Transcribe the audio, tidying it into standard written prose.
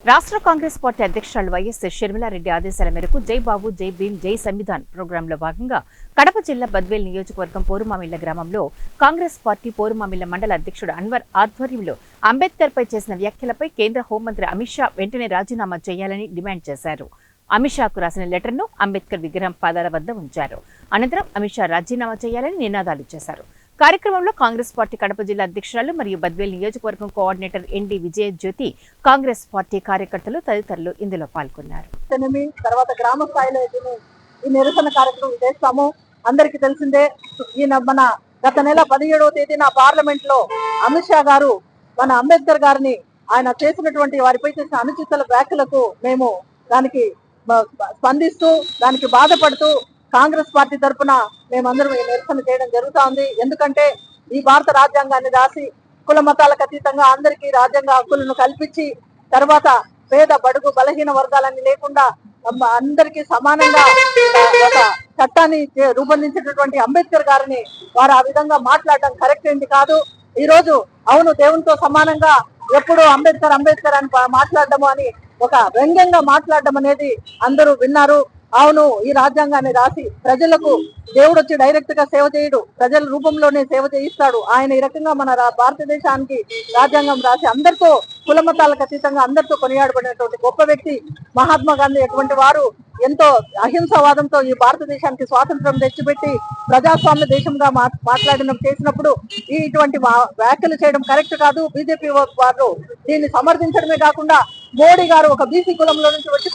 రాష్ట్ర కాంగ్రెస్ పార్టీ అధ్యక్షురాలు వైఎస్ షర్మిలారెడ్డి ఆదేశాల మేరకు జై బాబు జై భీమ్ జై సంవిధాన్ ప్రోగ్రాంలో భాగంగా కడప జిల్లా బద్వేల్ నియోజకవర్గం పోరుమామిళ్ల గ్రామంలో కాంగ్రెస్ పార్టీ పోరుమామిళ్ల మండల అధ్యక్షుడు అన్వర్ ఆధ్వర్యంలో అంబేద్కర్ పై చేసిన వ్యాఖ్యలపై కేంద్ర హోంమంత్రి అమిత్ షా వెంటనే రాజీనామా చేయాలని డిమాండ్ చేశారు. అమిత్ షాకు రాసిన లెటర్ను అంబేద్కర్ విగ్రహం పాదాల వద్ద ఉంచారు. అనంతరం అమిత్ షా రాజీనామా చేయాలని నినాదాలు చేశారు. కార్యక్రమంలో కాంగ్రెస్ పార్టీ కడప జిల్లా అధ్యక్షురాలు మరియు బద్వేల్ నియోజకవర్గం కోఆర్డినేటర్ ఎన్డి విజయ జ్యోతి, కాంగ్రెస్ పార్టీ కార్యకర్తలు తదితరులు ఇందులో పాల్గొన్నారు. తర్వాత గ్రామ స్థాయిలో ఈ నిరసన కార్యక్రమం చేస్తాము. అందరికీ తెలిసిందే, మన గత నెల 17వ తేదీన పార్లమెంట్ లో అమిత్ షా గారు మన అంబేద్కర్ గారిని ఆయన చేసినటువంటి వారిపై చేసిన అనుచిత వ్యాఖ్యలకు మేము దానికి స్పందిస్తూ దానికి బాధపడుతూ కాంగ్రెస్ పార్టీ తరఫున మేమందరం ఈ నిరసన చేయడం జరుగుతా ఉంది. ఎందుకంటే ఈ భారత రాజ్యాంగాన్ని రాసి కుల మతాలకు అతీతంగా అందరికీ రాజ్యాంగ హక్కులను కల్పించి తర్వాత పేద బడుగు బలహీన వర్గాలన్నీ లేకుండా అందరికీ సమానంగా ఒక చట్టాన్ని రూపొందించినటువంటి అంబేద్కర్ గారిని వారు ఆ విధంగా మాట్లాడడం కరెక్ట్ ఏంటి కాదు. ఈ రోజు అవును దేవునితో సమానంగా ఎప్పుడు అంబేద్కర్ అంబేద్కర్ అని మాట్లాడడము అని ఒక వ్యంగ్యంగా మాట్లాడడం అనేది అందరూ విన్నారు. అవును, ఈ రాజ్యాంగాన్ని రాసి ప్రజలకు దేవుడు వచ్చి డైరెక్ట్ గా సేవ చేయడు, ప్రజల రూపంలోనే సేవ చేయిస్తాడు. ఆయన ఈ రకంగా మన భారతదేశానికి రాజ్యాంగం రాసి అందరితో కుల మతాలకు అతీతంగా అందరితో కొనియాడబడినటువంటి గొప్ప వ్యక్తి మహాత్మా గాంధీ. అటువంటి వారు ఎంతో అహింసావాదంతో ఈ భారతదేశానికి స్వాతంత్రం తెచ్చిపెట్టి ప్రజాస్వామ్య దేశంగా చేసినప్పుడు ఇటువంటి వ్యాఖ్యలు చేయడం కరెక్ట్ కాదు. బీజేపీ వారు దీన్ని సమర్థించడమే కాకుండా మోడీ గారు ఒక బీసీ కులంలో నుంచి వచ్చి